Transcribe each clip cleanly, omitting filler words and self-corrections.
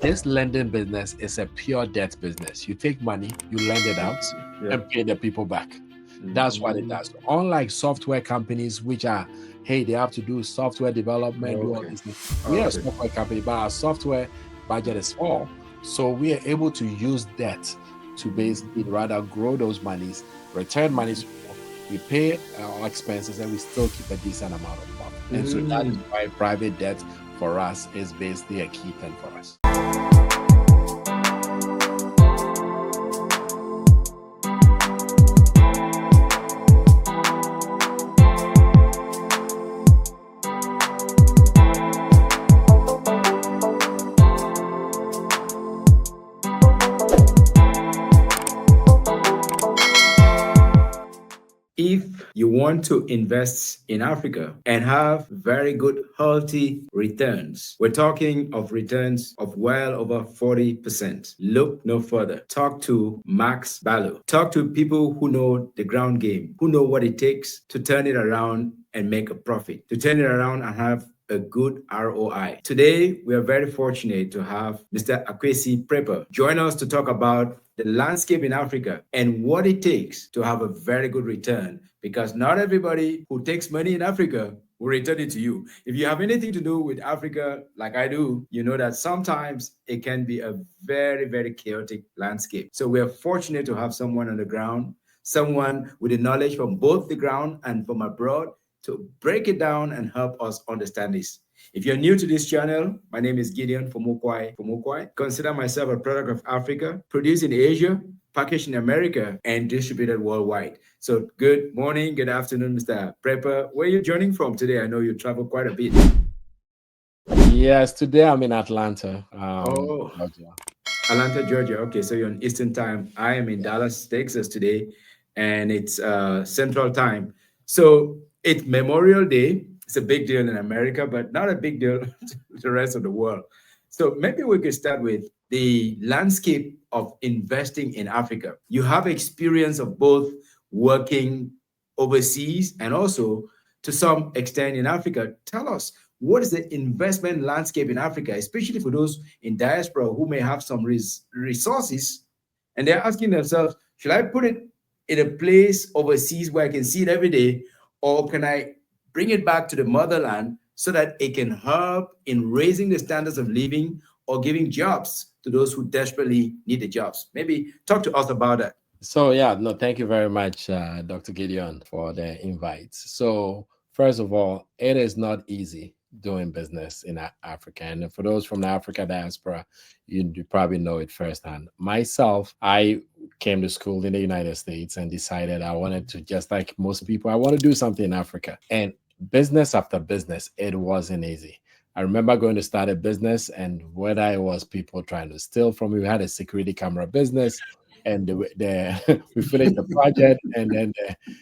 This lending business is a pure debt business. You take money, you lend it out, Yeah. and pay the people back. That's what it does. Unlike software companies, which are, hey, they have to do software development, do all Okay. these things. We are a Okay. software company, but our software budget is small. So we are able to use debt to basically rather grow those monies, return monies to people. We pay our expenses and we still keep a decent amount of profit. And so that is Mm. why private debt for us is basically a key thing for us. If you want to invest in Africa and have very good, healthy returns, we're talking of returns of well over 40%. Look no further. Talk to Max Ballo. Talk to people who know the ground game, who know what it takes to turn it around and make a profit, to turn it around and have a good ROI. Today, we are very fortunate to have Mr. Akwesi Prepper join us to talk about the landscape in Africa and what it takes to have a very good return, because not everybody who takes money in Africa will return it to you. If you have anything to do with Africa, like I do, you know that sometimes it can be a very, very chaotic landscape. So we are fortunate to have someone on the ground, someone with the knowledge from both the ground and from abroad to break it down and help us understand this. If you're new to this channel, my name is Gideon Fomukwai. Consider myself a product of Africa, produced in Asia, packaged in America, and distributed worldwide. So good morning, good afternoon, Mr. Prepper. Where are you joining from today? I know you travel quite a bit. Yes, today I'm in Atlanta, Oh, Georgia. Atlanta, Georgia. Okay, so you're on Eastern time. I am in Yes. Dallas, Texas today, and it's Central time. So it's Memorial Day. It's a big deal in America, but not a big deal to the rest of the world. So maybe we could start with the landscape of investing in Africa. You have experience of both working overseas and also to some extent in Africa. Tell us, what is the investment landscape in Africa, especially for those in diaspora who may have some resources and they're asking themselves, should I put it in a place overseas where I can see it every day, or can I bring it back to the motherland so that it can help in raising the standards of living or giving jobs to those who desperately need the jobs? Maybe talk to us about that. So yeah, no, thank you very much, Dr. Gideon, for the invite. So first of all, it is not easy doing business in Africa, and for those from the Africa diaspora, you probably know it firsthand. Myself, I came to school in the United States and decided I wanted to, just like most people, I want to do something in Africa. And business after business, it wasn't easy. I remember going to start a business, and whether it was people trying to steal from me, we had a security camera business, and we finished the project, and then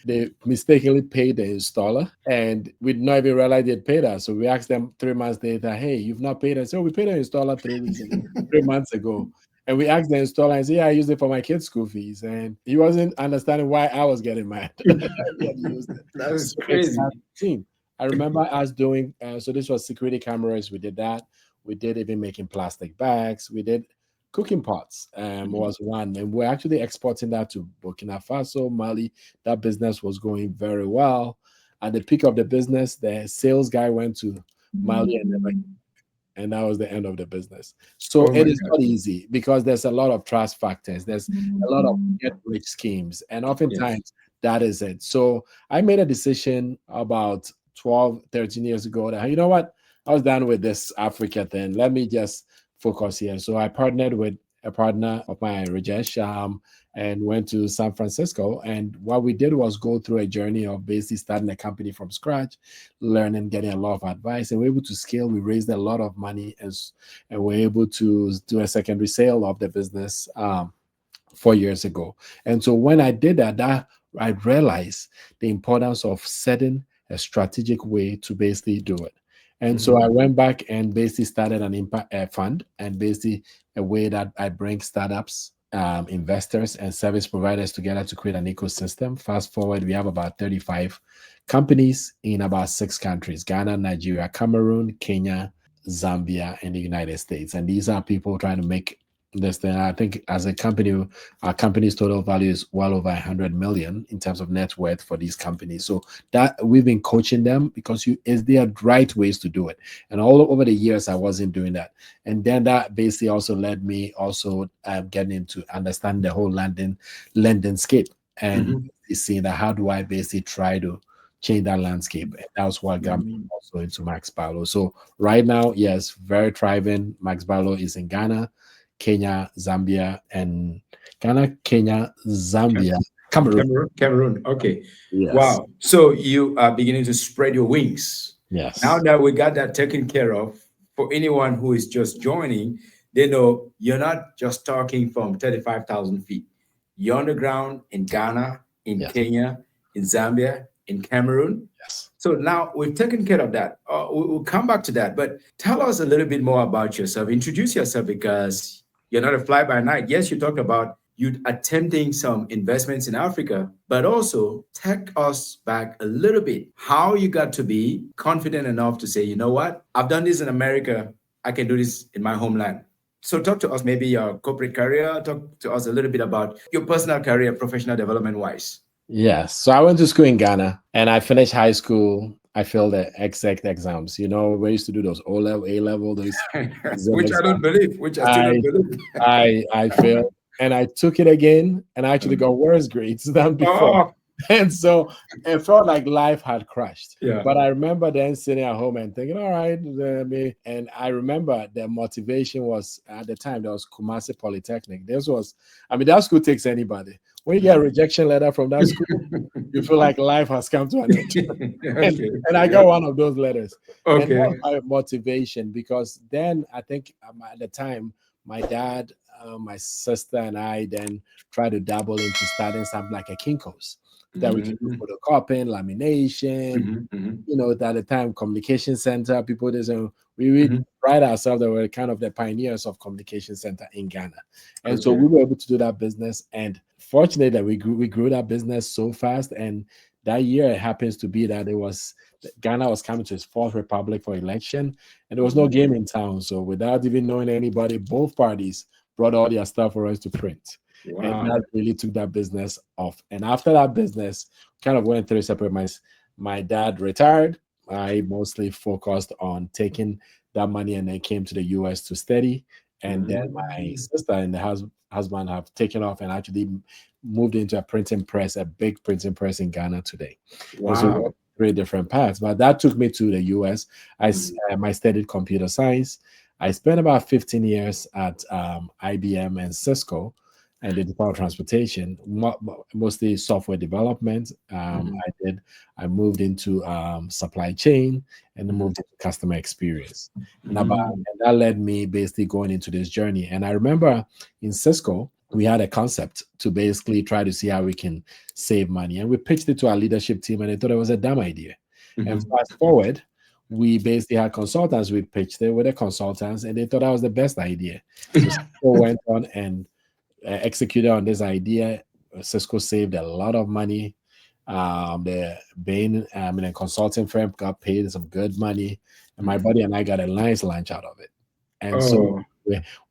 they mistakenly paid the installer, and we did not even realize they'd paid us. So we asked them 3 months later, "Hey, you've not paid us?" So we paid the installer 3 weeks ago, 3 months ago. And we asked the installer and said, "Yeah, I used it for my kids' school fees." And he wasn't understanding why I was getting mad. He had used it. That's So it's crazy. that routine. I remember us doing, so this was security cameras. We did that. We did even making plastic bags. We did cooking pots, was one. And we're actually exporting that to Burkina Faso, Mali. That business was going very well. At the peak of the business, the sales guy went to Mali and never, and that was the end of the business. So Oh it my is not God. easy because there's a lot of trust factors. There's a lot of get rich schemes, and Yes. oftentimes that is it. So I made a decision about 12, 13 years ago that, you know what, I was done with this Africa thing. Let me just focus here. So I partnered with a partner of mine, Rajesh, and went to San Francisco. And what we did was go through a journey of basically starting a company from scratch, learning, getting a lot of advice, and we're able to scale. We raised a lot of money, and we're able to do a secondary sale of the business 4 years ago. And so when I did that, I realized the importance of setting a strategic way to basically do it. And so I Mhm. went back and basically started an impact fund, and basically a way that I bring startups, investors, and service providers together to create an ecosystem. Fast forward, we have about 35 companies in about 6 countries: Ghana, Nigeria, Cameroon, Kenya, Zambia, and the United States. And these are people trying to make this thing. I think as a company, our company's total value is well over 100 million in terms of net worth for these companies. So that we've been coaching them because is there right ways to do it. And all over the years, I wasn't doing that. And then that basically also led me also getting into understanding the whole landscape and seeing that how do I basically try to change that landscape. And that was what got me also into Max Barlow. So right now, yes, very thriving. Max Barlow is in Ghana, Kenya, Zambia, and Zambia, Cameroon. Cameroon. Okay. Yes. Wow. So you are beginning to spread your wings. Yes. Now that we got that taken care of, for anyone who is just joining, they know you're not just talking from 35,000 feet. You're on the ground in Ghana, in Yes. Kenya, in Zambia, in Cameroon. Yes. So now we've taken care of that. We'll come back to that. But tell us a little bit more about yourself. Introduce yourself, because you're not a fly-by-night. Yes, you talked about you attempting some investments in Africa, but also take us back a little bit. How you got to be confident enough to say, you know what, I've done this in America, I can do this in my homeland. So talk to us, maybe your corporate career, talk to us a little bit about your personal career, professional development wise. Yes. So I went to school in Ghana and I finished high school. I failed the exact exams. You know, we used to do those O level, A level, those which I don't believe, which I still don't believe. I failed and I took it again and I actually got worse grades than before. And so it felt like life had crashed. Yeah. But I remember then sitting at home and thinking, all right. And I remember the motivation was at the time, there was Kumasi Polytechnic. That school takes anybody. When you get a rejection letter from that school, you feel like life has come to an end. And I got one of those letters. Okay. And that was my motivation, because then I think at the time, my dad, my sister, and I then tried to dabble into starting something like a Kinko's that we could do photocopying, lamination. You know, at the time, communication center, people didn't. We pride ourselves that we're kind of the pioneers of communication center in Ghana. And so we were able to do that business. And fortunately, we grew that business so fast. And that year, it happens to be that Ghana was coming to its fourth republic for election, and there was no game in town. So without even knowing anybody, both parties brought all their stuff for us to print. Wow. And that really took that business off. And after that business, kind of went through separate. My dad retired. I mostly focused on taking that money and then came to the US to study. And then my sister and the husband have taken off and actually moved into a printing press, a big printing press in Ghana today. Wow. So 3 different paths. But that took me to the US. I studied computer science. I spent about 15 years at IBM and Cisco and the Department of Transportation, mostly software development. I moved into supply chain and then moved into customer experience. And that led me basically going into this journey. And I remember in Cisco, we had a concept to basically try to see how we can save money. And we pitched it to our leadership team and they thought it was a dumb idea. And fast forward, we basically had consultants. We pitched it with the consultants and they thought that was the best idea. So Cisco went on and executed on this idea. Cisco saved a lot of money. The Bain consulting firm got paid some good money, and my buddy and I got a nice lunch out of it. And so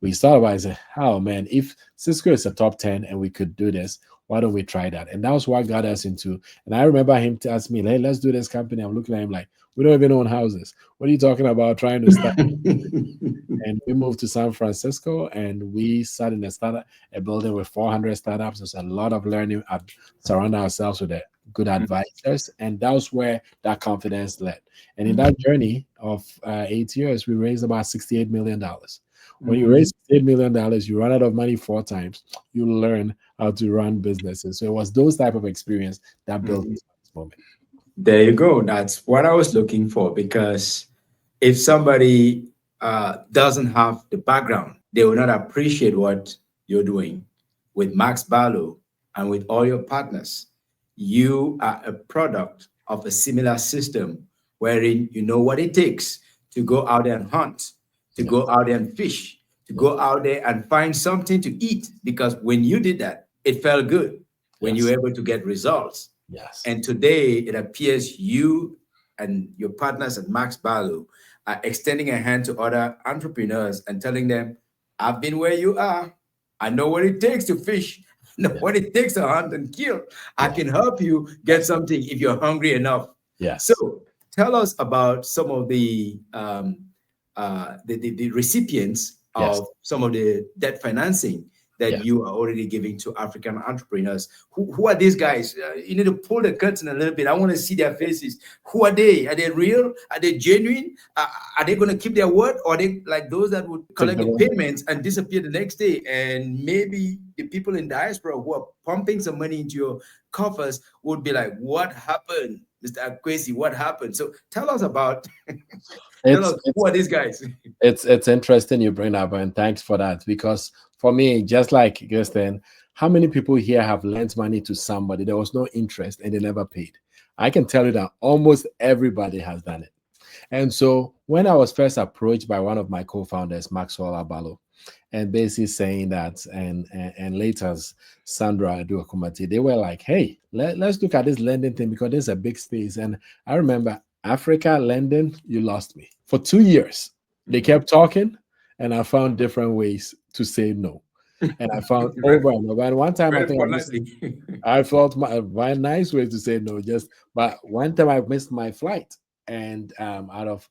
we thought about it and said, oh man, if Cisco is a top 10 and we could do this, why don't we try that? And that was what got us into. And I remember him to ask me, hey, let's do this company. I'm looking at him like, we don't even own houses. What are you talking about trying to start? And we moved to San Francisco and we started a building with 400 startups. There's a lot of learning. Surround ourselves with good advisors. And that was where that confidence led. And in that journey of 8 years, we raised about $68 million. When you raise $8 million, you run out of money 4 times. You learn how to run businesses. So it was those type of experience that built this moment. There you go. That's what I was looking for, because if somebody doesn't have the background, they will not appreciate what you're doing. With Max Barlow and with all your partners, you are a product of a similar system wherein you know what it takes to go out there and hunt, to go out there and fish, to go out there and find something to eat. Because when you did that, it felt good when you were able to get results. Yes. And today it appears you and your partners at Max Barlow extending a hand to other entrepreneurs and telling them, I've been where you are. I know what it takes to fish. I know what it takes to hunt and kill. I can help you get something if you're hungry enough. Yes. So tell us about some of the recipients Yes. of some of the debt financing that Yeah. you are already giving to African entrepreneurs. Who are these guys? You need to pull the curtain a little bit. I want to see their faces. Who are they? Are they real? Are they genuine? Are they going to keep their word? Or are they like those that would collect the payments and disappear the next day? And maybe the people in diaspora who are pumping some money into your coffers would be like, what happened, Mr. Akwesi? What happened? So tell us about, who are these guys? It's interesting you bring up, and thanks for that, because for me, just like Kirsten, how many people here have lent money to somebody, there was no interest and they never paid? I can tell you that almost everybody has done it. And so when I was first approached by one of my co-founders, Maxwell Abalo, and basically saying that, and later Sandra Aduakumati, they were like, hey, let's look at this lending thing, because there's a big space. And I remember Africa lending, you lost me. For 2 years, they kept talking, and I found different ways to say no. And I found over and over. And one time, I think I felt my nice way to say no. But one time I missed my flight and out of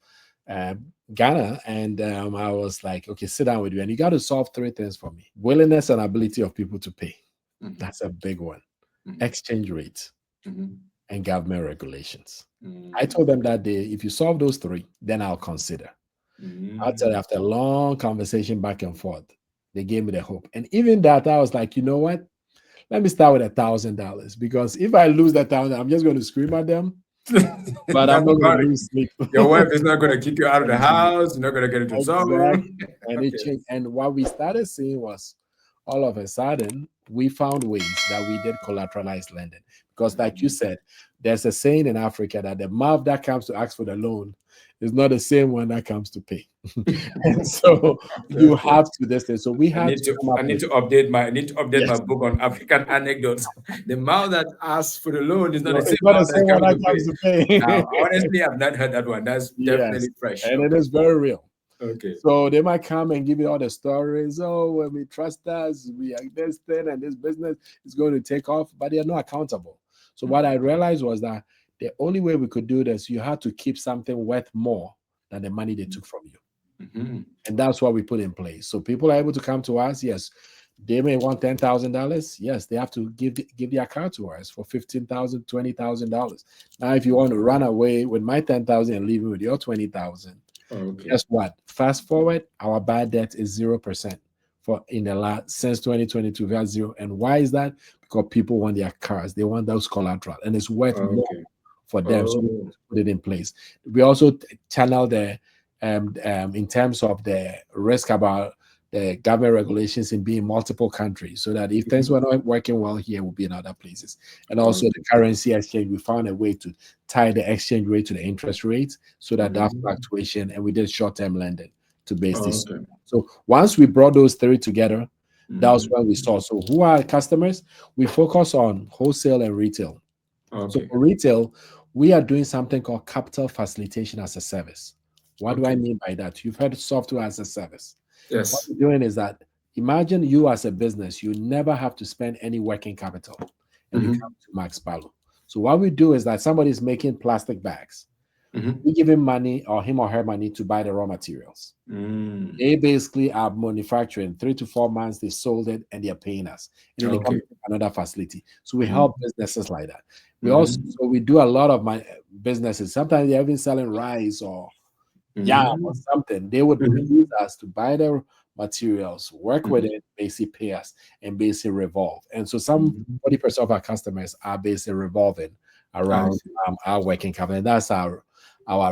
Ghana, and I was like, okay, sit down with you, and you got to solve 3 things for me: willingness and ability of people to pay. That's a big one. Exchange rate and government regulations. I told them that day, if you solve those 3, then I'll consider. I'll tell you, after a long conversation back and forth, they gave me the hope. And even that, I was like, you know what? Let me start with $1,000, because if I lose that 1,000, I'm just going to scream at them. But I'm not going to lose sleep. Your wife is not going to kick you out of the house. You're not going to get into trouble. And it changed. And what we started seeing was, all of a sudden, we found ways that we did collateralized lending. Because like you said, there's a saying in Africa that the mouth that comes to ask for the loan is not the same one that comes to pay. And so you have to this thing. So we have I need to update my book on African anecdotes. The mouth that asks for the loan is not the same mouth that comes to pay. Now, honestly, I've not heard that one. That's definitely fresh. And it is very real. Okay. So they might come and give you all the stories. Oh, when we trust us, we are this thing and this business is going to take off, but they are not accountable. So what I realized was that the only way we could do this, you had to keep something worth more than the money they took from you. And that's what we put in place. So people are able to come to us. Yes, they may want $10,000. Yes, they have to give their car to us for $15,000, $20,000. Now, if you want to run away with my $10,000 and leave me with your $20,000, guess what? Fast forward, our bad debt is 0% since 2022. We have 0. And why is that? Because people want their cars, they want those collateral, and it's worth more for them. So we put it in place. We also channel the in terms of the risk about the government regulations in being multiple countries, so that if things were not working well here, we'll be in other places. And also the currency exchange, we found a way to tie the exchange rate to the interest rate, so that that fluctuation, and we did short-term lending to base this. So once we brought those 3 together, that was when we saw. So who are customers? We focus on wholesale and retail. So for retail, we are doing something called capital facilitation as a service. What do I mean by that? You've heard software as a service. Yes. What we're doing is that, imagine you as a business, you never have to spend any working capital, and you come to Max Palo. So what we do is that somebody's making plastic bags. We give him money, or him or her money, to buy the raw materials. They basically are manufacturing 3 to 4 months. They sold it and they're paying us. And then they come to another facility. So we help businesses like that. We also, so we do a lot of my businesses. Sometimes they're even selling rice or yam or something. They would use us to buy their materials, work with it, basically pay us, and basically revolve. And so some 40% of our customers are basically revolving around our working capital. And that's our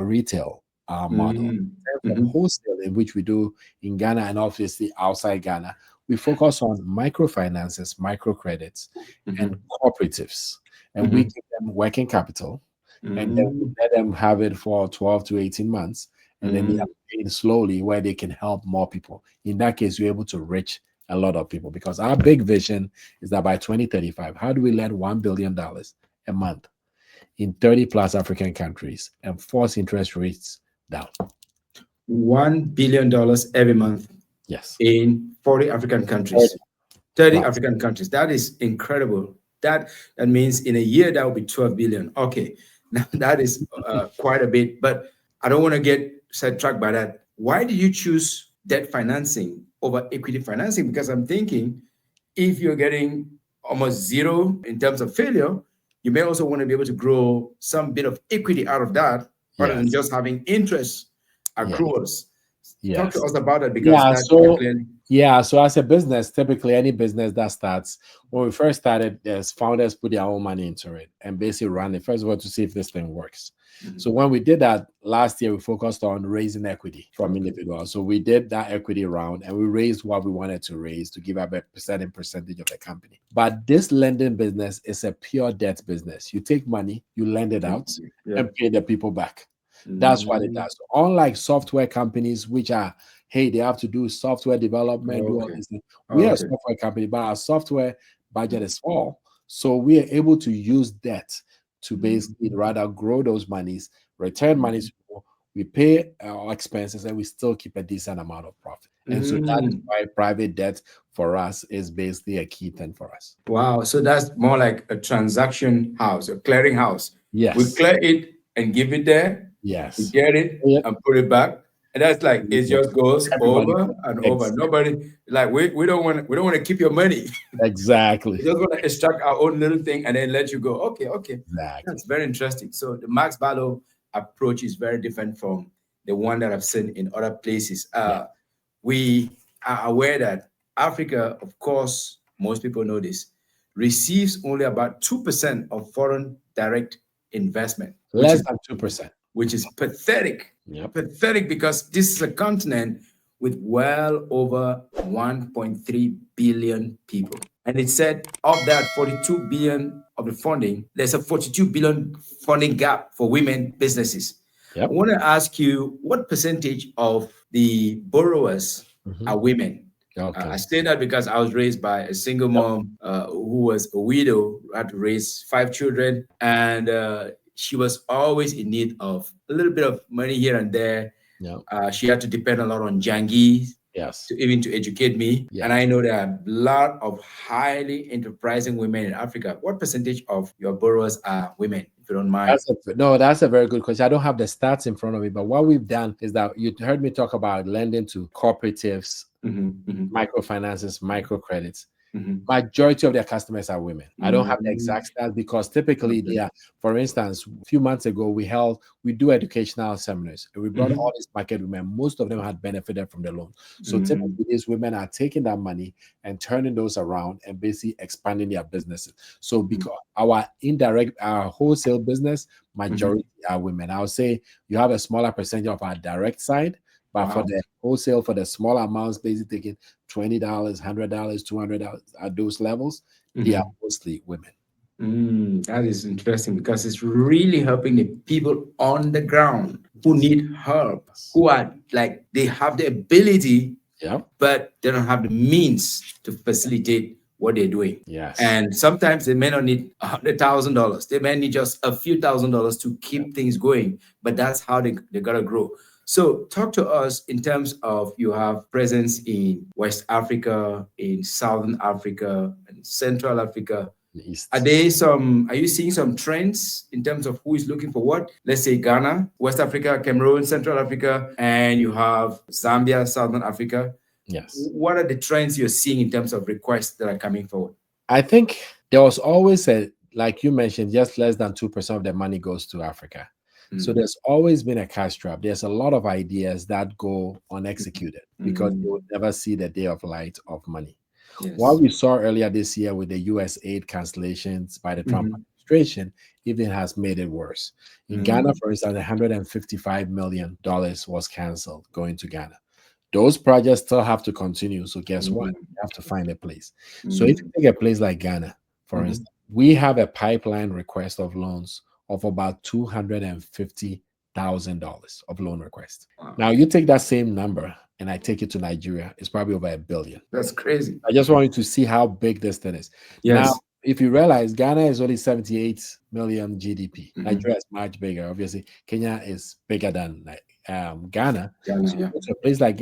retail model. And wholesale, in which we do in Ghana and obviously outside Ghana, we focus on microfinances, microcredits, and cooperatives. And we give them working capital, and then we let them have it for 12 to 18 months. And then they are paid slowly, where they can help more people. In that case, we're able to reach a lot of people, because our big vision is that by 2035, how do we lend $1 billion a month in 30 plus African countries and force interest rates down? $1 billion every month Yes. in 40 African 30 countries, 30 plus. African countries. That is incredible. That means in a year that will be 12 billion. Okay, now that is quite a bit. But I don't want to get sidetracked by that. Why did you choose debt financing over equity financing? Because I'm thinking if you're getting almost zero in terms of failure, you may also want to be able to grow some bit of equity out of that rather than Yes. just having interest Yeah. accruals. Talk to Yes. us about that because Yeah. that So clearly. yeah. So as a business, typically any business that starts, when we first started, as founders put their own money into it and basically run it first of all to see if this thing works. So when we did that last year, we focused on raising equity from individuals. So we did that equity round and we raised what we wanted to raise to give up a certain percentage of the company. But this lending business is a pure debt business. You take money, you lend it out, Yeah. and pay the people back. That's what it does. So unlike software companies, which are, hey, they have to do software development, do all Okay. these things. We are a software company, but our software budget is small. So we are able to use debt to basically rather grow those monies, return monies to people. We pay our expenses and we still keep a decent amount of profit. And so that is why private debt for us is basically a key thing for us. Wow. So that's more like a transaction house, a clearing house. We Yes. clear it and give it there. We Yes. get it Yep. and put it back. And that's like it Yep. just goes Everybody. over and over. Ex- Nobody like we don't want to keep your money. exactly. We just want to extract our own little thing and then let you go. Okay, okay. Exactly. That's very interesting. So the Max Barlow approach is very different from the one that I've seen in other places. Yeah. We are aware that Africa, of course, most people know this, receives only about 2% of foreign direct investment, Less than 2%. which is pathetic. Yep. Pathetic because this is a continent with well over 1.3 billion people. And it said of that 42 billion of the funding, there's a 42 billion funding gap for women businesses. Yep. I want to ask you what percentage of the borrowers are women? Okay. I say that because I was raised by a single mom who was a widow, had to raise 5 children, and she was always in need of a little bit of money here and there. Yeah. She had to depend a lot on Jangi Yes. to educate me. Yeah. And I know there are a lot of highly enterprising women in Africa. What percentage of your borrowers are women, if you don't mind? That's a very good question. I don't have the stats in front of me, but what we've done is that you heard me talk about lending to cooperatives, microfinances, microcredits. Majority of their customers are women. I don't have the exact stats because typically they are, for instance, a few months ago, we do educational seminars and we brought all these market women. Most of them had benefited from the loan. So typically these women are taking that money and turning those around and basically expanding their businesses. So because our wholesale business, majority are women. I would say you have a smaller percentage of our direct side, but for the wholesale, for the small amounts, basically taking $20, $100, $200 at those levels, they are mostly women. That is interesting because it's really helping the people on the ground who need help, who are like they have the ability, but they don't have the means to facilitate what they're doing. Yes. And sometimes they may not need $100,000. They may need just a few $1,000s to keep things going, but that's how they gotta grow. So talk to us in terms of you have presence in West Africa, in Southern Africa, and Central Africa. Are you seeing some trends in terms of who is looking for what? Let's say Ghana, West Africa, Cameroon, Central Africa, and you have Zambia, Southern Africa. Yes. What are the trends you're seeing in terms of requests that are coming forward? I think there was always like you mentioned, just less than 2% of the money goes to Africa. So there's always been a cash trap. There's a lot of ideas that go unexecuted because they will never see the day of light of money. Yes. What we saw earlier this year with the US aid cancellations by the Trump administration even has made it worse. In Ghana, for instance, $155 million was canceled going to Ghana. Those projects still have to continue. So guess what? You have to find a place. So if you take a place like Ghana, for instance, we have a pipeline request of loans of about $250,000 of loan requests. Wow. Now you take that same number and I take it to Nigeria, it's probably over $1 billion. That's crazy. I just want you to see how big this thing is. Yes. Now, if you realize Ghana is only 78 million GDP, Nigeria is much bigger. Obviously, Kenya is bigger than Ghana. Ghana, So yeah. go to a place like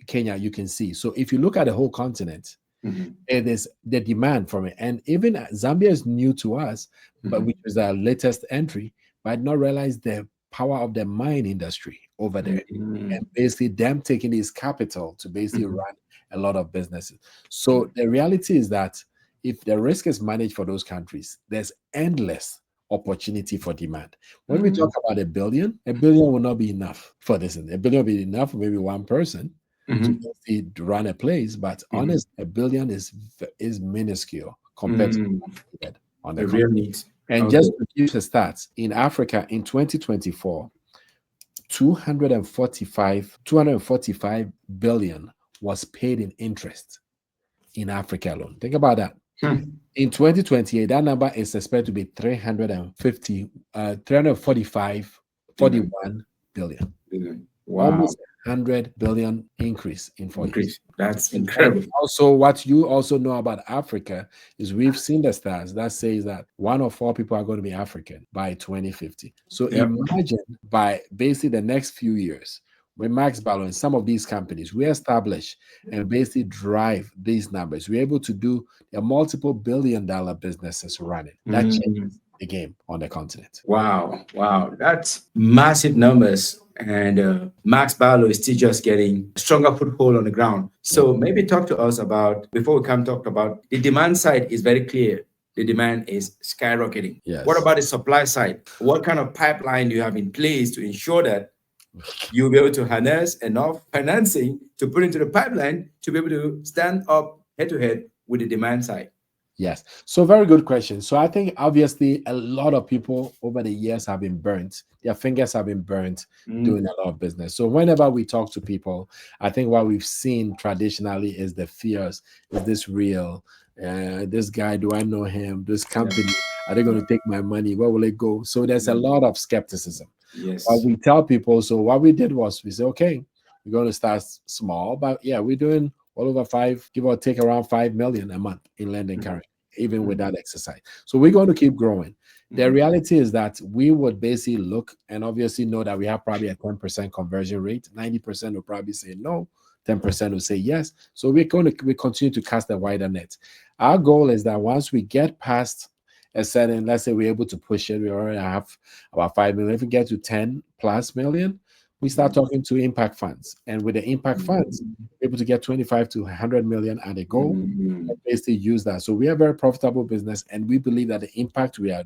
Kenya, you can see. So if you look at the whole continent, it is the demand from it. And even Zambia is new to us, but which is our latest entry, but I did not realize the power of the mine industry over there. And basically them taking this capital to basically run a lot of businesses. So the reality is that if the risk is managed for those countries, there's endless opportunity for demand. When we talk about a billion will not be enough for this. A billion will be enough for maybe one person to basically run a place, but honest, a billion is minuscule compared to what's needed on the The real continent. needs. And Okay. just to give you the stats, in Africa in 2024, 245 billion was paid in interest in Africa alone. Think about that. In 2028, that number is expected to be 41 billion. Wow. Almost 100 billion increase in 4 years. Increase. That's And incredible. also, what you also know about Africa is we've seen the stats that says that 1 of 4 people are going to be African by 2050. So imagine by basically the next few years, when Max Ballo and some of these companies we establish and basically drive these numbers, we're able to do a multiple billion-dollar businesses running. That changes the game on the continent. Wow. Wow. That's massive numbers. And Max Barlow is still just getting a stronger foothold on the ground. So maybe talk to us about, before we come talk about, the demand side is very clear. The demand is skyrocketing. Yes. What about the supply side? What kind of pipeline do you have in place to ensure that you'll be able to harness enough financing to put into the pipeline to be able to stand up head to head with the demand side? Yes. So very good question. So I think obviously a lot of people over the years have been burnt. Their fingers have been burnt doing a lot of business. So whenever we talk to people, I think what we've seen traditionally is the fears. Is this real? This guy, do I know him? This company, are they going to take my money? Where will it go? So there's a lot of skepticism. Yes. But we tell people, so what we did was we said, okay, we're going to start small, but yeah, we're doing all over 5, give or take around 5 million a month in lending currently, even with that exercise. So we're going to keep growing. The reality is that we would basically look and obviously know that we have probably a 10% conversion rate. 90% will probably say no, 10% will say yes. So we continue to cast a wider net. Our goal is that once we get past a certain, let's say we're able to push it, we already have about 5 million. If we get to 10 plus million, we start talking to impact funds. And with the impact funds, we're able to get 25 to 100 million at a go and basically use that. So we are a very profitable business, and we believe that the impact we are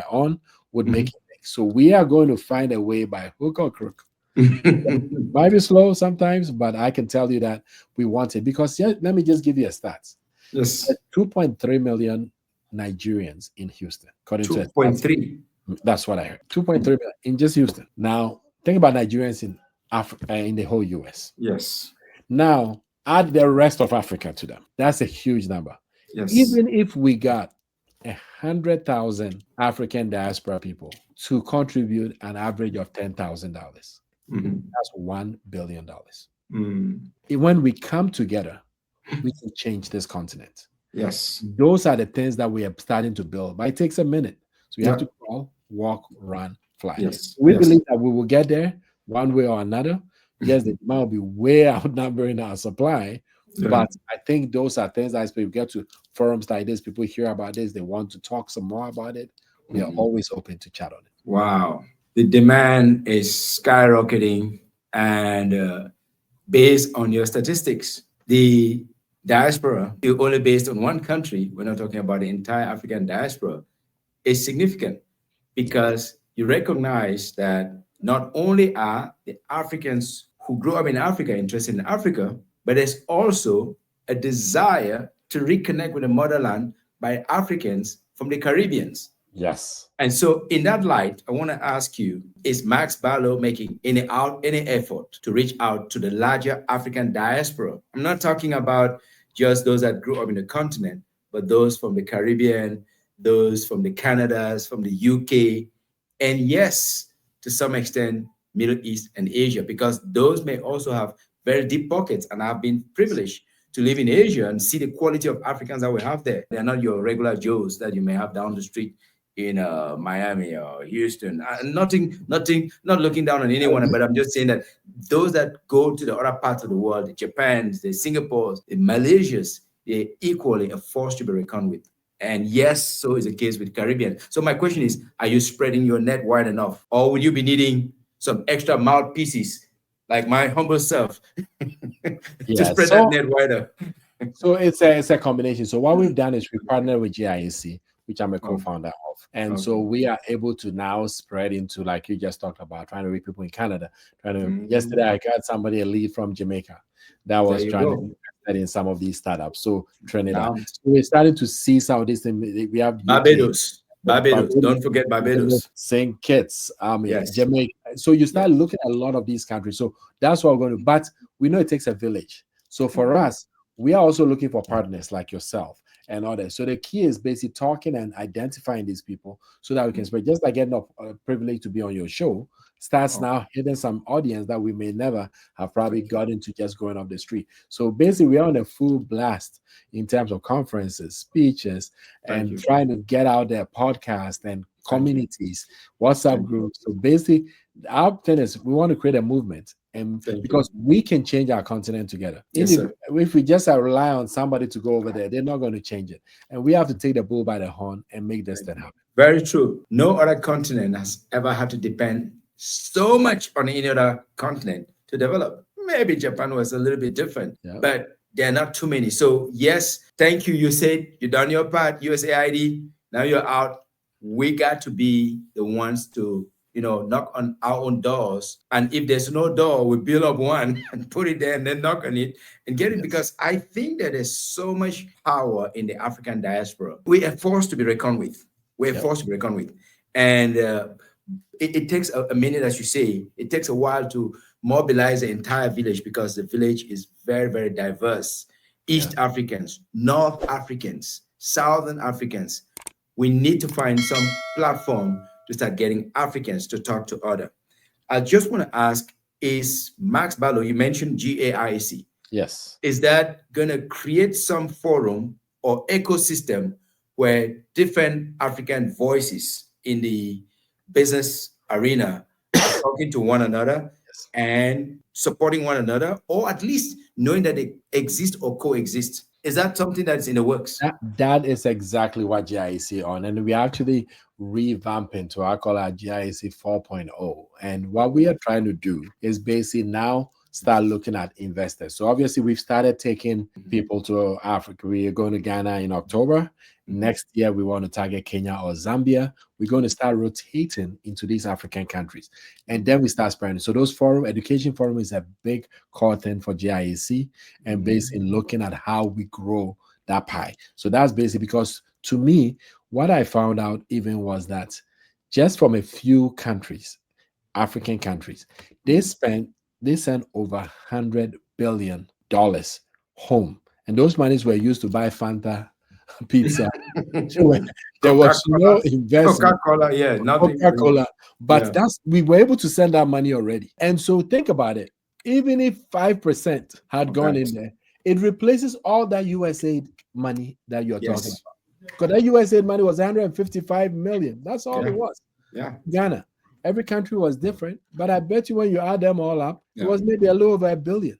on would make it big. So we are going to find a way by hook or crook. Might be slow sometimes, but I can tell you that we want it because let me just give you a stats. Yes. 2.3 million Nigerians in Houston, according to 2.3. That's what I heard. 2.3 million in just Houston. Now, think about Nigerians in Africa, in the whole US. Yes. Now, add the rest of Africa to them. That's a huge number. Yes. Even if we got 100,000 African diaspora people to contribute an average of $10,000, that's $1 billion. When we come together, we can change this continent. Yes. Those are the things that we are starting to build, but it takes a minute. So you have to crawl, walk, run, fly. Yes. We believe that we will get there one way or another. Yes, the demand will be way outnumbering our supply, but I think those are things that people get to forums like this, people hear about this, they want to talk some more about it. We are always open to chat on it. Wow. The demand is skyrocketing, and based on your statistics, the diaspora, only based on one country, we're not talking about the entire African diaspora, is significant because you recognize that not only are the Africans who grew up in Africa interested in Africa, but there's also a desire to reconnect with the motherland by Africans from the Caribbeans. Yes. And so in that light, I want to ask you, is Max Barlow making any effort to reach out to the larger African diaspora? I'm not talking about just those that grew up in the continent, but those from the Caribbean, those from the Canadas, from the UK, and yes, to some extent, Middle East and Asia, because those may also have very deep pockets. And I've been privileged to live in Asia and see the quality of Africans that we have there. They're not your regular Joes that you may have down the street in Miami or Houston. Not looking down on anyone, but I'm just saying that those that go to the other parts of the world, the Japans, the Singapores, the Malaysias, they're equally a force to be reckoned with. And yes, so is the case with Caribbean. So my question is, are you spreading your net wide enough? Or would you be needing some extra mouthpieces, like my humble self, to Yeah. spread that net wider? So it's a combination. So what we've done is we partnered with GIAC, which I'm a Oh, co-founder of. And so okay. we are able to now spread into, like you just talked about, trying to reach people in Canada. Yesterday Mm, I got somebody, a lead from Jamaica, that there was you trying to go. invest in some of these startups. So Trinidad. Now, So we're starting to see some of these things. We have UK, Barbados. Barbados. Don't forget Barbados. St. Kitts, Yes. Jamaica. So you Yes. start looking at a lot of these countries. So that's what we're going to, but we know it takes a village. So for us, we are also looking for partners like yourself and others. So the key is basically talking and identifying these people so that we can spread. Just like getting a privilege to be on your show starts Oh, now hitting some audience that we may never have probably thank you. got into just going off the street. So basically, we are on a full blast in terms of conferences, speeches, Thank and you. trying to get out there, podcast and Thank you. communities, WhatsApp Thank you. groups. So basically, our thing is we want to create a movement, and Thank you. because we can change our continent together. Yes, sir. If we just rely on somebody to go over there, they're not going to change it, and we have to take the bull by the horn and make this Thank thing you. happen. Very true. No other continent has ever had to depend so much on any other continent to develop. Maybe Japan was a little bit different, Yeah. but there are not too many. So, yes, thank you. You said you done your part, USAID. Now you're out. We got to be the ones to, knock on our own doors. And if there's no door, we build up one and put it there and then knock on it and get it, Yes. because I think that there's so much power in the African diaspora. We are forced to be reckoned with. We're Yep. forced to be reckoned with. And it takes a minute, as you say, it takes a while to mobilize the entire village, because the village is very, very diverse. East Yeah. Africans, North Africans, Southern Africans. We need to find some platform to start getting Africans to talk to other. I just want to ask, is Max Barlow, you mentioned GAIC, Yes. is that going to create some forum or ecosystem where different African voices in the business arena are talking to one another Yes. and supporting one another, or at least knowing that they exist or coexist? Is that something that's in the works? That is exactly what GIC on, and we actually revamping to I call our GIC 4.0. And what we are trying to do is basically now start looking at investors. So obviously we've started taking people to Africa. We are going to Ghana in October. Next year we want to target Kenya or Zambia. We're going to start rotating into these African countries, and then we start spreading. So those education forum is a big core thing for GIAC, and basically looking at how we grow that pie. So that's basically because, to me, what I found out even was that just from a few countries, African countries, they sent over $100 billion home, and those monies were used to buy Fanta, pizza. There was Coca-Cola, no investment. Coca-Cola, yeah, nothing. Coca-Cola, but Yeah, we were able to send that money already. And so think about it. Even if 5% had of gone that. in there, it replaces all that USAID money that you're talking Yes. about. Because that USAID money was 155 million. That's all it Yeah. was. Yeah. Ghana. Every country was different, but I bet you when you add them all up, it Yeah. was maybe a little over $1 billion.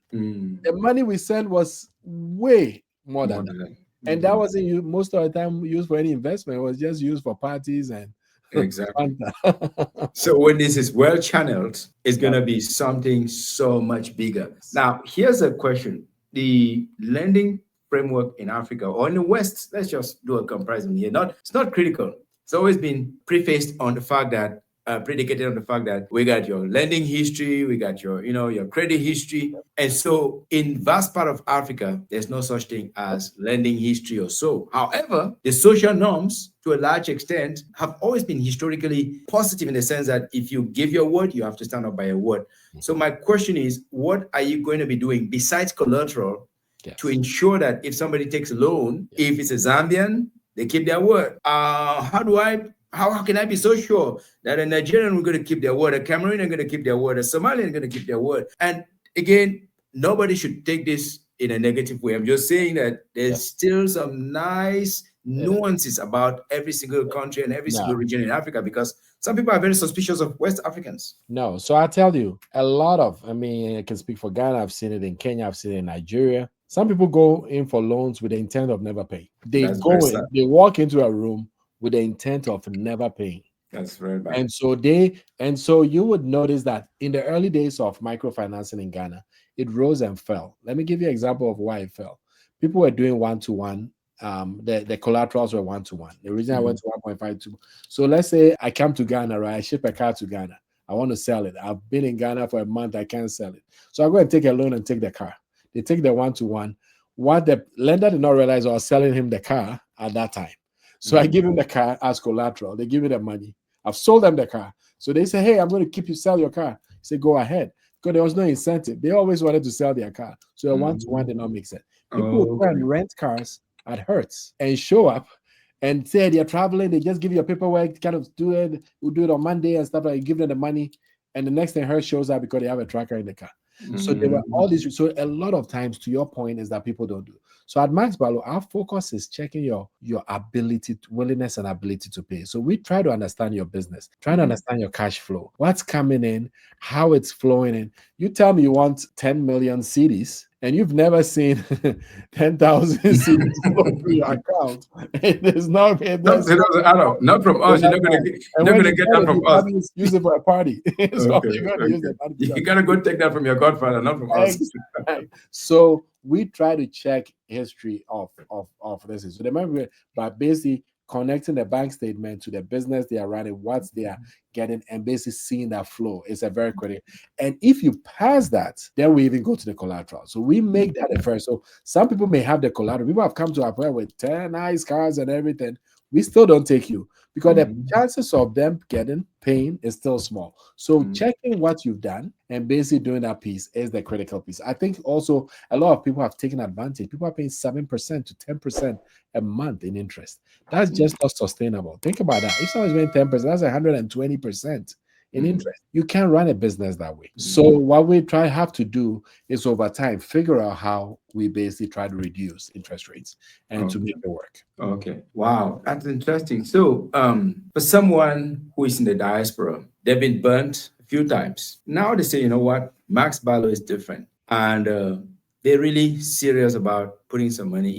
The money we sent was way more than that. And that wasn't used most of the time used for any investment. It was just used for parties and Exactly. Fanta. So when this is well channeled, it's Yeah. going to be something so much bigger. Now, here's a question. The lending framework in Africa or in the West, let's just do a comparison here. It's not critical. It's always been prefaced on the fact that predicated on the fact that we got your lending history, we got your, your credit history. And so in vast part of Africa, there's no such thing as lending history or so. However, the social norms to a large extent have always been historically positive in the sense that if you give your word, you have to stand up by your word. So my question is, what are you going to be doing besides collateral to ensure that if somebody takes a loan, if it's a Zambian, they keep their word? How can I be so sure that a Nigerian is going to keep their word, a Cameroonian is going to keep their word, a Somalian is going to keep their word? And again, nobody should take this in a negative way. I'm just saying that there's still some nice nuances about every single country and every single No, region in Africa, because some people are very suspicious of West Africans. no. So I tell you, a lot of, I mean, I can speak for Ghana. I've seen it in Kenya. I've seen it in Nigeria. Some people go in for loans with the intent of never paying. They That's very go sad. in, they walk into a room with the intent of never paying. That's very bad. And so you would notice that in the early days of microfinancing in Ghana, it rose and fell. Let me give you an example of why it fell. People were doing one-to-one. The collaterals were one-to-one. The reason I went to 1.52. So let's say I come to Ghana, right? I ship a car to Ghana. I want to sell it. I've been in Ghana for a month. I can't sell it. So I go and take a loan and take the car. They take the one-to-one. What the lender did not realize, I was selling him the car at that time. So I give him the car as collateral. They give me the money. I've sold them the car. So they say, hey, I'm going to keep you sell your car. I say, go ahead. Because there was no incentive. They always wanted to sell their car. So a one-to-one did not make sense. People would go and rent cars at Hertz and show up and say they're traveling. They just give you a paperwork, kind of do it. We'll do it on Monday and stuff like that. You give them the money. And the next thing Hertz shows up because they have a tracker in the car. So there were all these. So a lot of times, to your point, is that people don't do. So at Max Barlow, our focus is checking your ability, willingness, and ability to pay. So we try to understand your business, try to understand your cash flow, what's coming in, how it's flowing in. You tell me you want 10 million CDs, and you've never seen 10,000 CDs flow through your account. It doesn't add up. Not from us. You're not going to get that from us. Use it for a party. So you got to go take that from your godfather, not from us. So we try to check history of this. So they might be by basically connecting the bank statement to the business they are running, what they are getting, and basically seeing that flow is a very critical. And if you pass that, then we even go to the collateral. So we make that the first. So some people may have the collateral. People have come to our point with 10 nice cars and everything. We still don't take you because the chances of them getting pain is still small. So checking what you've done and basically doing that piece is the critical piece. I think also a lot of people have taken advantage. People are paying 7% to 10% a month in interest. That's just not sustainable. Think about that. If someone's paying 10%, that's 120% in interest. You can't run a business that way. So what we have to do is over time figure out how we basically try to reduce interest rates and to make it work. Okay. Wow, that's interesting. So for someone who is in the diaspora, they've been burnt a few times. Now they say, you know what, Max Barlow is different. And they're really serious about putting some money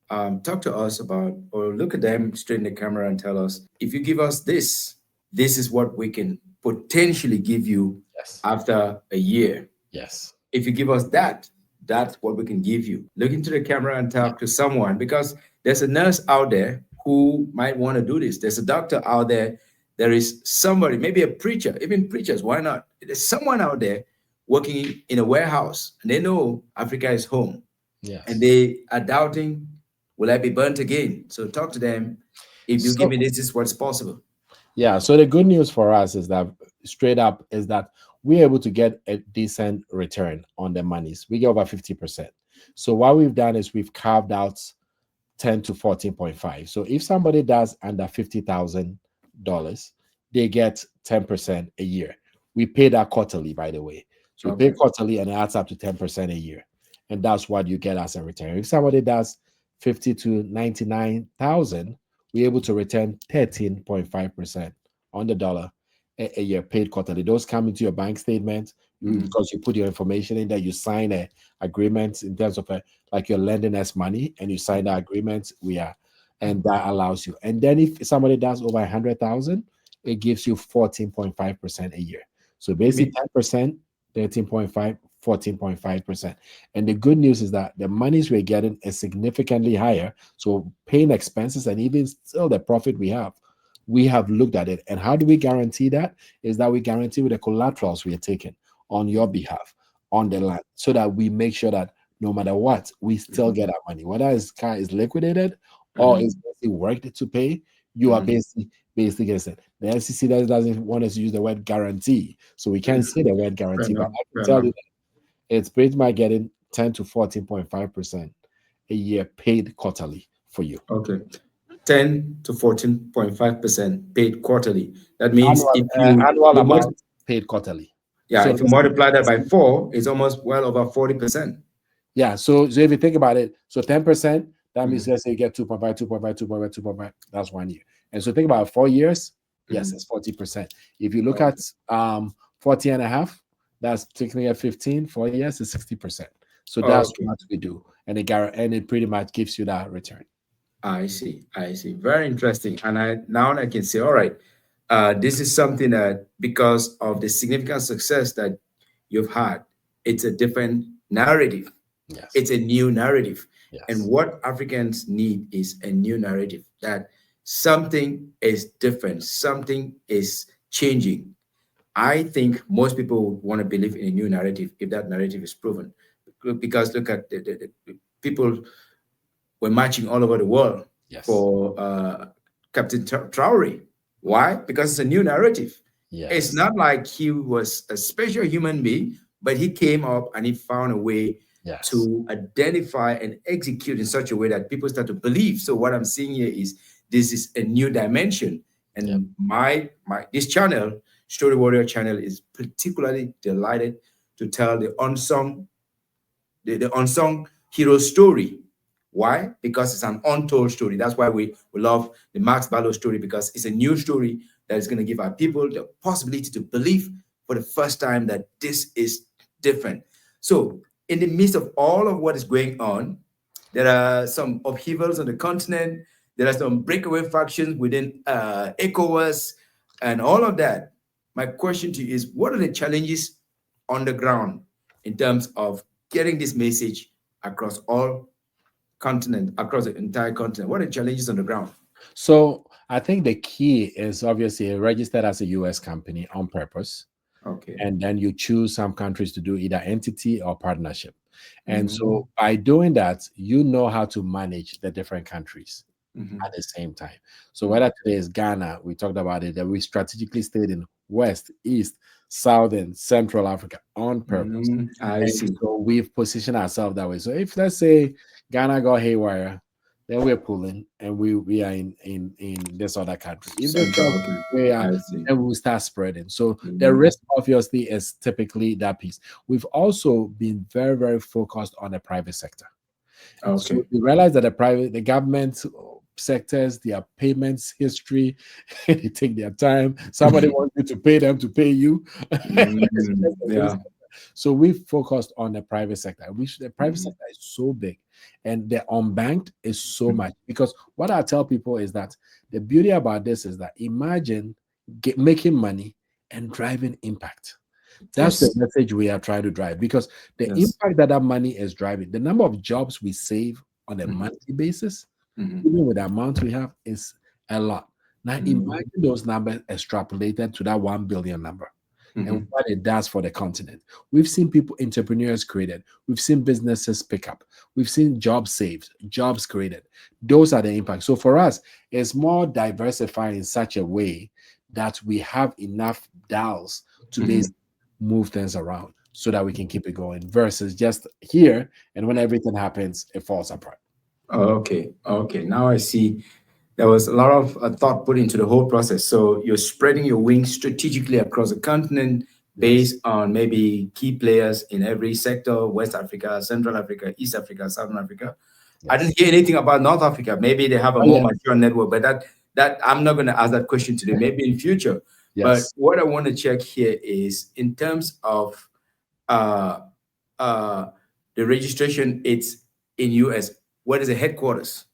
in. Talk to us about, or look at them straight in the camera and tell us, if you give us this is what we can potentially give you after a year. Yes. If you give us that, that's what we can give you. Look into the camera and talk to someone, because there's a nurse out there who might want to do this. There's a doctor out there. There is somebody, maybe a preacher, even preachers, why not? There's someone out there working in a warehouse and they know Africa is home. Yes. And they are doubting, will I be burnt again? So talk to them. If you give me this is what's possible. Yeah. So the good news for us is that straight up is that we're able to get a decent return on the monies. We get over 50%. So what we've done is we've carved out 10 to 14.5. So if somebody does under $50,000, they get 10% a year. We pay that quarterly, by the way. So we pay quarterly and it adds up to 10% a year. And that's what you get as a return. If somebody does 50 to 99,000, we're able to return 13.5% on the dollar a year, paid quarterly. Those come into your bank statement because you put your information in there. You sign a agreement in terms of like you're lending us money, and you sign that agreement. And that allows you. And then if somebody does over 100,000, it gives you 14.5% a year. So basically 10%, 13.5, 14.5%. And the good news is that the monies we're getting is significantly higher. So paying expenses and even still the profit we have looked at it. And how do we guarantee that? Is that we guarantee with the collaterals we are taking on your behalf on the land, so that we make sure that no matter what, we still get our money. Whether his car is liquidated or is basically worked to pay, you are basically getting it. The SEC doesn't want us to use the word guarantee, so we can't say the word guarantee. But I can tell you that it's pretty much getting 10 to 14.5% a year paid quarterly for you. Okay. 10 to 14.5% paid quarterly. That means annual amount paid quarterly. Yeah, so if you multiply that by 4, it's almost well over 40%. Yeah, so if you think about it, so 10%, That means let's say you get 2.5, 2.5, 2.5, 2.5. That's 1 year. And so think about 4 years. Yes, it's 40%. If you look at 40 and a half, that's technically at 15. 4 years is 60%. So that's what we do, and it pretty much gives you that return. I see. I see. Very interesting. And I can say, all right, this is something that because of the significant success that you've had, it's a different narrative. Yes. It's a new narrative. Yes. And what Africans need is a new narrative, that something is different, something is changing. I think most people want to believe in a new narrative if that narrative is proven. Because look at the people were marching all over the world for Captain Traore. Why? Because it's a new narrative. Yes. It's not like he was a special human being, but he came up and he found a way to identify and execute in such a way that people start to believe. So what I'm seeing here is this is a new dimension. And my this channel, Story Warrior channel, is particularly delighted to tell the unsung hero story. Why? Because it's an untold story. That's why we love the Max Barlow story, because it's a new story that is going to give our people the possibility to believe for the first time that this is different. So in the midst of all of what is going on, there are some upheavals on the continent. There are some breakaway factions within ECOWAS and all of that. My question to you is, what are the challenges on the ground in terms of getting this message across all continent, across the entire continent? What are the challenges on the ground? So I think the key is obviously registered as a US company on purpose. Okay. And then you choose some countries to do either entity or partnership. And so by doing that, you know how to manage the different countries at the same time. So whether today is Ghana, we talked about it, that we strategically stayed in West, East, South, and Central Africa on purpose. I see. So we've positioned ourselves that way. So if, let's say, Ghana got haywire, then we're pulling and we are in this other country. If we are, then we'll start spreading. So the risk obviously is typically that piece. We've also been very, very focused on the private sector. So we realize that the government sectors, their payments history, they take their time. Somebody wants you to pay them to pay you. So we focused on the private sector, which the private sector is so big, and the unbanked is so much. Because what I tell people is that the beauty about this is that imagine making money and driving impact. That's the message we are trying to drive, because the impact that money is driving, the number of jobs we save on a monthly basis, even with the amount we have, is a lot. Now imagine those numbers extrapolated to that 1 billion number. And what it does for the continent. We've seen entrepreneurs created. We've seen businesses pick up. We've seen jobs saved, jobs created. Those are the impacts. So for us, it's more diversified in such a way that we have enough dials to move things around so that we can keep it going, versus just here, and when everything happens, it falls apart. Okay. Now I see. There was a lot of thought put into the whole process. So you're spreading your wings strategically across the continent based on maybe key players in every sector: West Africa, Central Africa, East Africa, Southern Africa. I didn't hear anything about North Africa. Maybe they have a more mature network, but that I'm not going to ask that question today. Maybe in future. But what I want to check here is in terms of the registration. It's in US. What is the headquarters?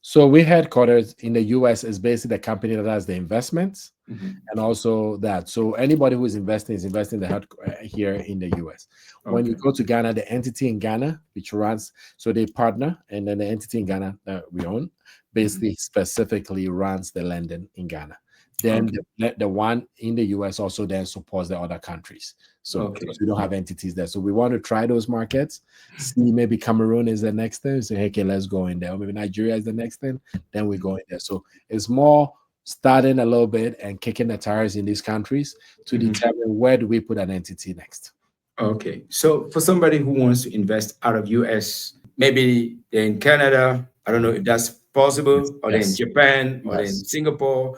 So we headquarters in the US is basically the company that has the investments and also that. So anybody who is investing here in the US. When you go to Ghana, the entity in Ghana, which runs, so they partner, and then the entity in Ghana that we own basically specifically runs the lending in Ghana. Then the one in the US also then supports the other countries. So because we don't have entities there. So we want to try those markets, see maybe Cameroon is the next thing. So, hey, okay, let's go in there. Or maybe Nigeria is the next thing. Then we go in there. So it's more starting a little bit and kicking the tires in these countries to determine where do we put an entity next. Okay. So for somebody who wants to invest out of US, maybe they're in Canada, I don't know if that's possible, or they're in Japan, or they're in Singapore,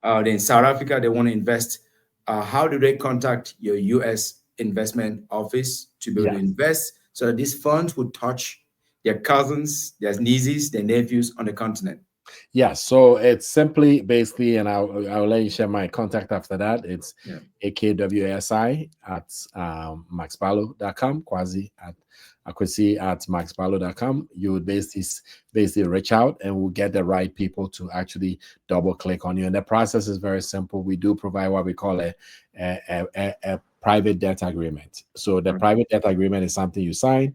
or they're in South Africa, they want to invest. How do they contact your US investment office to be able to invest so that these funds would touch their cousins, their nieces, their nephews on the continent. Yeah, so it's simply basically, and I'll let you share my contact after that. It's Yeah. akwsi at maxbalo.com, quasi at akwesi at maxbalo.com. You would basically reach out and we'll get the right people to actually double click on you. And the process is very simple. We do provide what we call a private debt agreement. So the Right. private debt agreement is something you sign,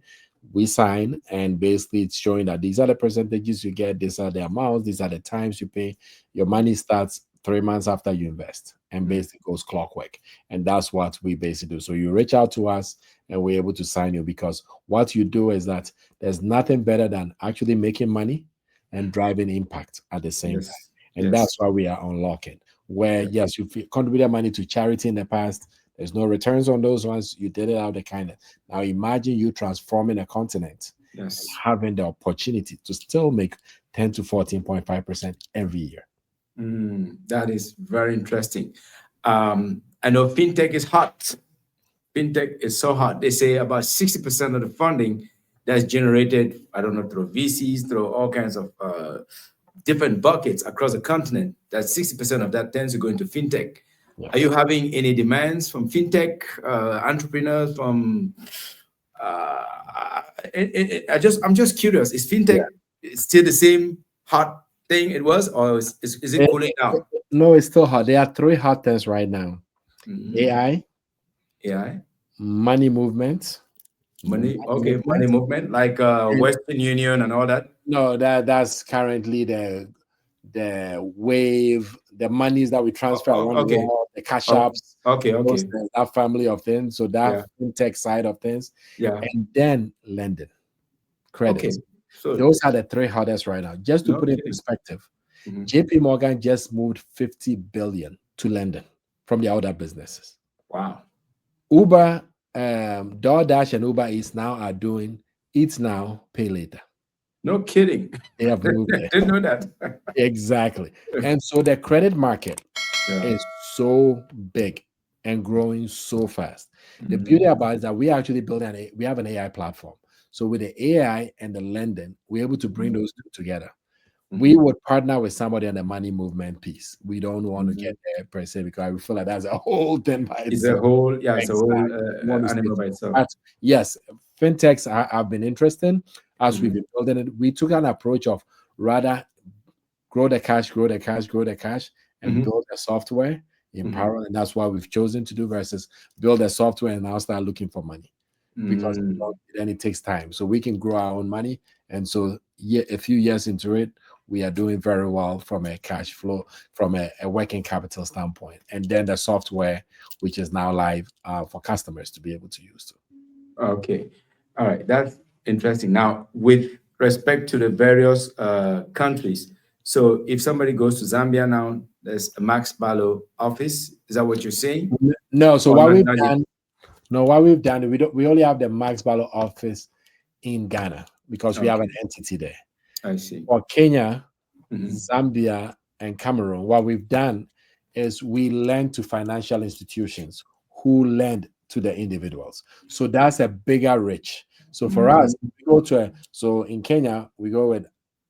we sign, and basically it's showing that these are the percentages you get, these are the amounts, these are the times you pay. Your money starts 3 months after you invest and basically goes clockwork. And that's what we basically do. So you reach out to us and we're able to sign you, because what you do is that there's nothing better than actually making money and driving impact at the same time. Yes. And Yes. that's why we are unlocking. Where Yeah. yes, you've contributed money to charity in the past, there's no returns on those ones. You did it out of the kindness. Now imagine you transforming a continent and Yes. having the opportunity to still make 10 to 14.5% every year. That is very interesting. I know fintech is hot. Fintech is so hot. They say about 60% of the funding that's generated, I don't know, through VCs, through all kinds of different buckets across the continent, that 60% of that tends to go into fintech. Are you Yes. having any demands from fintech entrepreneurs? From I'm just curious. Is Yeah. fintech still the same hot thing it was, or is it It- cooling down? no, it's still hot. There are three hot things right now: Mhm. AI, AI, money movement, money, money okay, money movement. movement, like And Western Union and all that. no, that's currently the wave, the monies that we transfer around the Okay, world, the cash okay, apps, okay, those okay. things, that family of things. So that Yeah, fintech side of things, yeah. and then lending, credit. Okay, so Those are the three hottest right now. Just to no put in kidding. perspective, Mhm. JP Morgan just moved 50 billion to lending from the other businesses. Wow. Uber, DoorDash and Uber Eats now are doing Eat Now, Pay Later. No kidding. They have moved there. Didn't know that. Exactly. And so the credit market Yeah. is so big and growing so fast. The Mhm. beauty about it is that we actually we have an AI platform. So with the AI and the lending, we're able to bring Mhm. those two together. We Mhm. would partner with somebody on the money movement piece. We don't want to Mhm. get there per se, because I feel like that's a whole thing by It's a itself. whole, yeah, it's a whole Exactly. We want to stay animal by focused. itself. But yes, fintechs have been interesting as we've Mhm. been building it. We took an approach of rather grow the cash, grow the cash, grow the cash, and Mhm. build the software in Mhm. parallel. And that's what we've chosen to do, versus build the software and now start looking for money, because Mm. then it takes time. So we can grow our own money. And so a few years into it, we are doing very well from a cash flow, from a working capital standpoint. And then the software, which is now live for customers to be able to use. Okay. All right. That's interesting. Now, with respect to the various countries, so if somebody goes to Zambia now, there's a Max Ballo office. Is that what you're saying? No, so Or what not, we've not yet? done, no, what we've done, we only have the Max Ballo office in Ghana because we have an Okay. entity there. I see. For Kenya, Mhm. Zambia, and Cameroon, what we've done is we lend to financial institutions who lend to the individuals. So that's a bigger reach. So for us, Mhm. we go to so in Kenya, we go with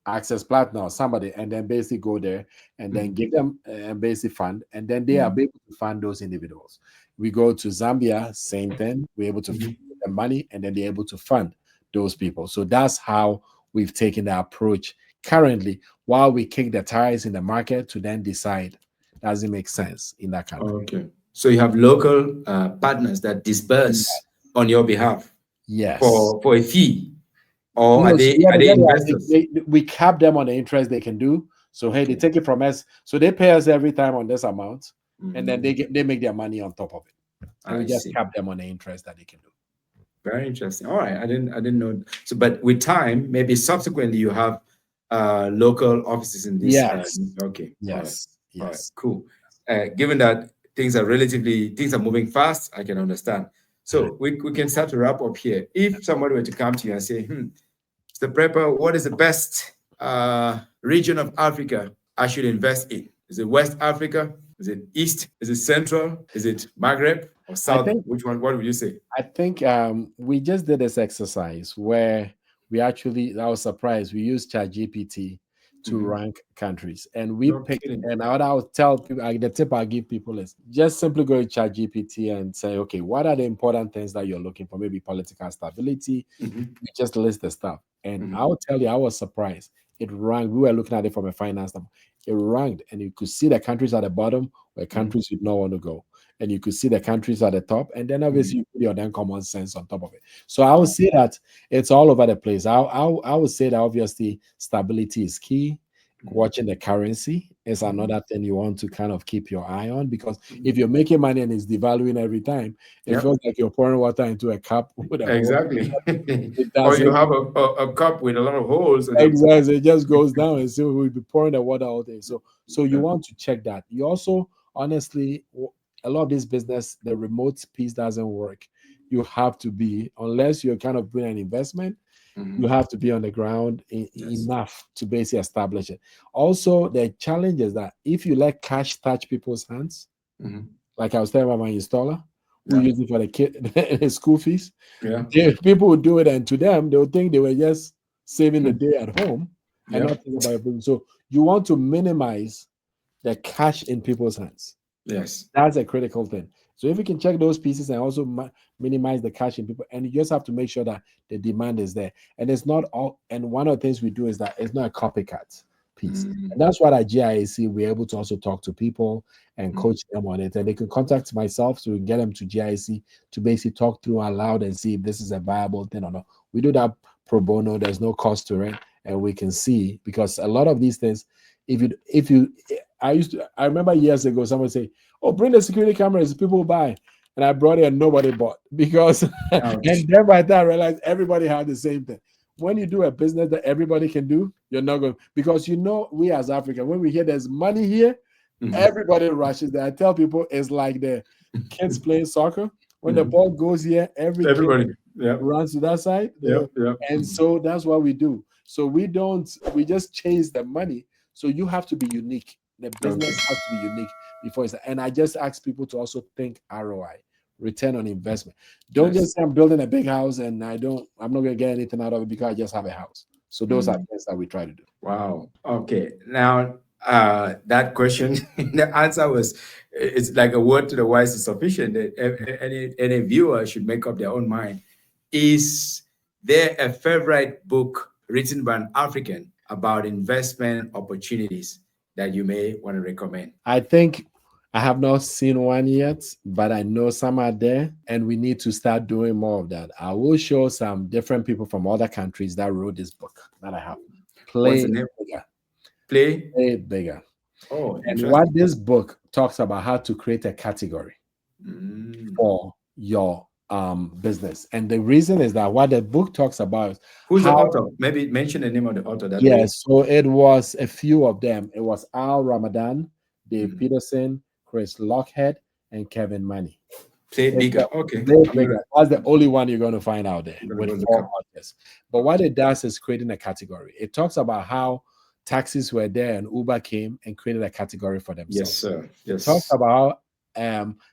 Access Platinum or somebody, and then basically go there and then Mhm. give them a basic fund, and then they are Mhm. able to fund those individuals. We go to Zambia, same thing. We're able to give Mhm. them money, and then they're able to fund those people. So that's how we've taken the approach currently, while we kick the tires in the market to then decide, does it make sense in that country? Okay. So you have local partners that disperse on your behalf Yes. for a fee, or No, so yeah, are they they get investors? we cap them on the interest they can do. So hey, they Okay. take it from us. So they pay us every time on this amount, and then Mhm. they make their money on top of it. And we I just see. cap them on the interest that they can do. Very interesting. All right, I didn't know. So, but with time, maybe subsequently you have local offices in this. Yes. Okay, Yes. all right, Yes. cool. Given that things are moving fast, I can understand. So we can start to wrap up here. If somebody were to come to you and say, Mr. Prepper, what is the best region of Africa I should invest in? Is it West Africa? Is it East? Is it Central? Is it Maghreb or I South? think Which one? What would you say? I think we just did this exercise where we actually, I was surprised. We used ChatGPT to Mhm. rank countries, and we No picked. kidding. And what I'll tell people, the tip I give people is just simply go to ChatGPT and say, okay, what are the important things that you're looking for? Maybe political stability. Mhm. You just list the stuff, and Mhm. I'll tell you, I was surprised. It ranked. We were looking at it from a finance standpoint. It ranked, and you could see the countries at the bottom were Mhm. countries you'd not want to go, and you could see the countries at the top, and then Mhm. obviously you put your then common sense on top of it. So I would Wow. say that it's all over the place. I would say that obviously stability is key. Mhm. Watching the currency is Mhm. another thing you want to kind of keep your eye on, because if Mhm. you're making money and it's devaluing every time, it Yep. feels like you're pouring water into a cup with a hole. Exactly. It Or you doesn't. have a cup with a lot of holes in it. Exactly. It just goes down, and so we'll be pouring the water all day. So you Yeah. want to check that. You also, honestly, a lot of this business, the remote piece doesn't work. You have to be, unless you're kind of doing an investment, you Mhm. have to be on the ground Yes. enough to basically establish it. Also, the challenge is that if you let cash touch people's hands, Mhm. like I was telling about my installer, who Yeah. used it for the kid his school fees, Yeah. people would do it, and to them, they would think they were just saving the Hmm. day at home and not Yep. think about it. So you want to minimize the cash in people's hands. Yes. That's a critical thing. So if you can check those pieces and also minimize the cash in people, and you just have to make sure that the demand is there. And it's not all. And one of the things we do is that it's not a copycat piece. Mhm. And that's what at GIAC we're able to also talk to people and Mhm. coach them on it. And they can contact myself so we can get them to GIAC to basically talk through aloud and see if this is a viable thing or not. We do that pro bono. There's no cost to it, and we can see, because a lot of these things, if you I remember years ago someone say, oh, bring the security cameras, people will buy. And I brought it and nobody bought, because, Ouch. and then by that I realized everybody had the same thing. When you do a business that everybody can do, you're not going, because we as Africans, when we hear there's money here, Mhm. everybody rushes there. I tell people it's like the kids playing soccer. When the Mhm. ball goes here, every kid Everybody. Yep. runs to that side. Yep. Yep. And so that's what we do. So we just chase the money. So you have to be unique. The Okay. business has to be unique before it's, and I just ask people to also think ROI, return on investment. Don't Yes. just say I'm building a big house and I'm not gonna get anything out of it because I just have a house. So those are Mm. things that we try to do. Wow. Okay. Now, that question, the answer was, it's like a word to the wise is sufficient. That any viewer should make up their own mind. Is there a favorite book written by an African about investment opportunities that you may want to recommend? I think I have not seen one yet, but I know some are there, and we need to start doing more of that. I will show some different people from other countries that wrote this book that I have. What's Play the name? bigger, Play. play it bigger. Oh, And what interesting. this book talks about, how to create a category Mm. for your business. And the reason is that what the book talks about is Who's the how, author? Maybe mention the name of the author. That way. yes, so it was a few of them. It was Al Ramadan, Dave Mhm. Peterson, Chris Lockhead, and Kevin Money. Play It's the bigger. Okay. way I'm bigger. That's the only one you're going to find out there gonna with go look four up. authors. But what it does is creating a category. It talks about how taxis were there and Uber came and created a category for Yes, themselves. sir. It talks Yes. about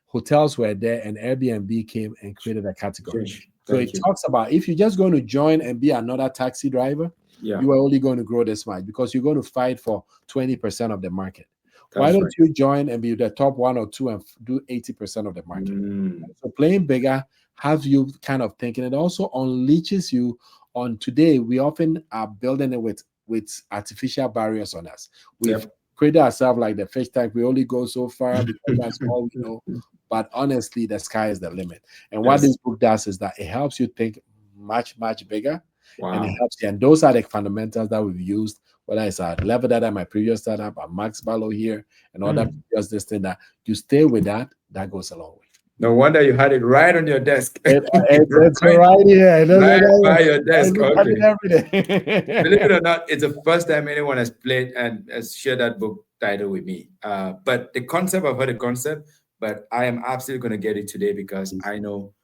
hotels were there and Airbnb came and created a category. Change. So it Thank you. talks about if you're just going to join and be another taxi driver, Yeah, you are only going to grow this much because you're going to fight for 20% of the market. Why that's don't right. you join and be the top one or two and do 80% of the market? Mm. So playing bigger has you kind of thinking. It also unleashes you on today. We often are building it with artificial barriers on us. We've Yep. created ourselves like the fish tank. We only go so far because that's all we know. But honestly, the sky is the limit. And what Yes. this book does is that it helps you think much, much bigger. And it Wow. helps you. And those are the fundamentals that we've used, whether it's at Level Data, my previous startup, at Max Barlow here, and other Mm. previous this thing that you stay with that goes a long way. No wonder you had it right on your desk. It's Right, right here. It doesn't right matter. by your I desk. look at it Okay. every Believe day. it or not, it's the first time anyone has played and has shared that book title with me. But the concept, I've heard the concept, but I am absolutely going to get it today because I know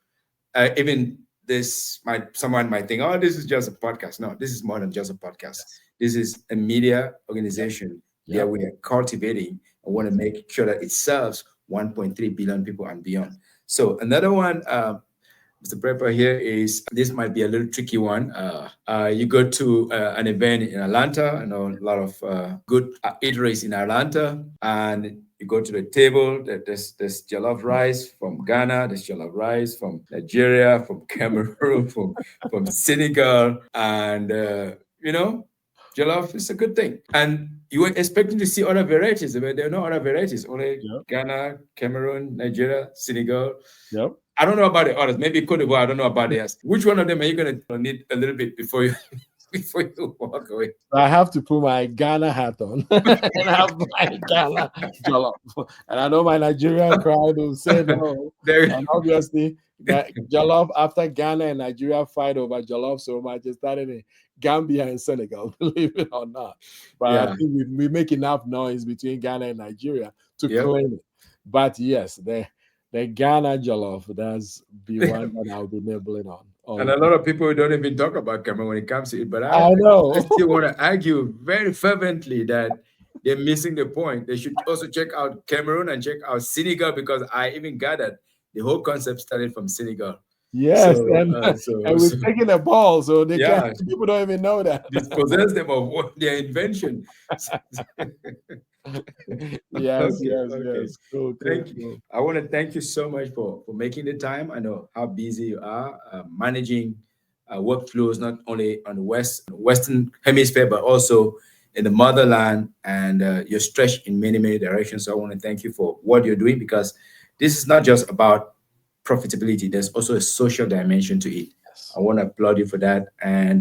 even this might someone might think, oh, this is just a podcast. No, this is more than just a podcast. Yes. This is a media Yep. organization that Yep. we are cultivating and want to Yes. make sure that it serves 1.3 billion people and beyond. So another one, Mr. Prepper here is, this might be a little tricky one. You go to an event in Atlanta. I know a lot of good eateries in Atlanta, and you go to the table. There's jollof rice from Ghana. There's jollof rice from Nigeria, from Cameroon, from Senegal, and you know, jollof is a good thing. And you were expecting to see other varieties, but there are no other varieties. Only Yep. Ghana, Cameroon, Nigeria, Senegal. Yep. I don't know about the others. Maybe Cote d'Ivoire. I don't know about theirs. Which one of them are you going to need a little bit before you before you walk away? I have to put my Ghana hat on and have my Ghana jollof. And I know my Nigerian crowd will say no. There, And obviously, that jollof, after Ghana and Nigeria fight over jollof so much, it started in Gambia and Senegal, believe it or not. But I yeah, think we make enough noise between Ghana and Nigeria to yep. claim it. But yes, the Ghana jollof, that's be one that I'll be nibbling on. And a lot of people don't even talk about Cameroon when it comes to it. But I I know. still want to argue very fervently that they're missing the point. They should also check out Cameroon and check out Senegal, because I even gathered the whole concept started from Senegal. Yes, So, and so, and we're so taking the ball, so they yeah, can't. People don't even know that. dispossess them of what their invention. Yes, Okay, yes, okay. yes. Cool, cool, Thank you. cool. I want to thank you so much for making the time. I know how busy you are managing workflows, not only on the Western Hemisphere, but also in the motherland, and you're stretched in many, many directions. So I want to thank you for what you're doing, because this is not just about profitability. There's also a social dimension to it. Yes. I want to applaud you for that. And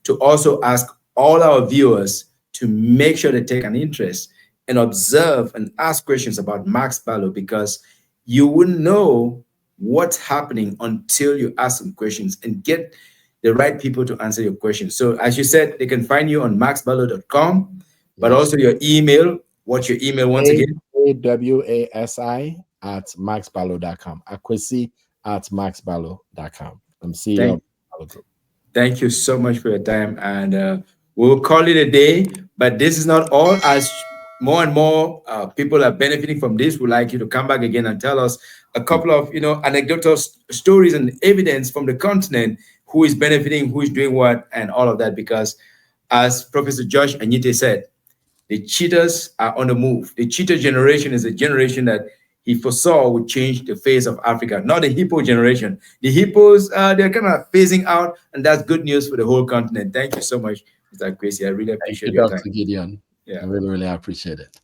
to also ask all our viewers to make sure they take an interest and observe and ask questions about Max Barlow, because you wouldn't know what's happening until you ask some questions and get the right people to answer your questions. So as you said, they can find you on maxbarlow.com, but Yes. also your email. What's your email once again? AWASI at maxbarlow.com. Akwesi at maxbarlow.com. I'm CEO of Thank, Barlow Group. thank you so much for your time, and we'll call it a day. But this is not all. As more and more people are benefiting from this, we'd like you to come back again and tell us a couple of anecdotal stories and evidence from the continent, who is benefiting, who is doing what, and all of that. Because as Professor Josh Anyite said, the cheaters are on the move. The cheater generation is a generation that he foresaw would change the face of Africa, not the hippo generation. The hippos, they're kind of phasing out, and that's good news for the whole continent. Thank you so much, Mr. Kwesi. I really Thank appreciate you, your Dr. time. Gideon. I Yeah. really, really appreciate it.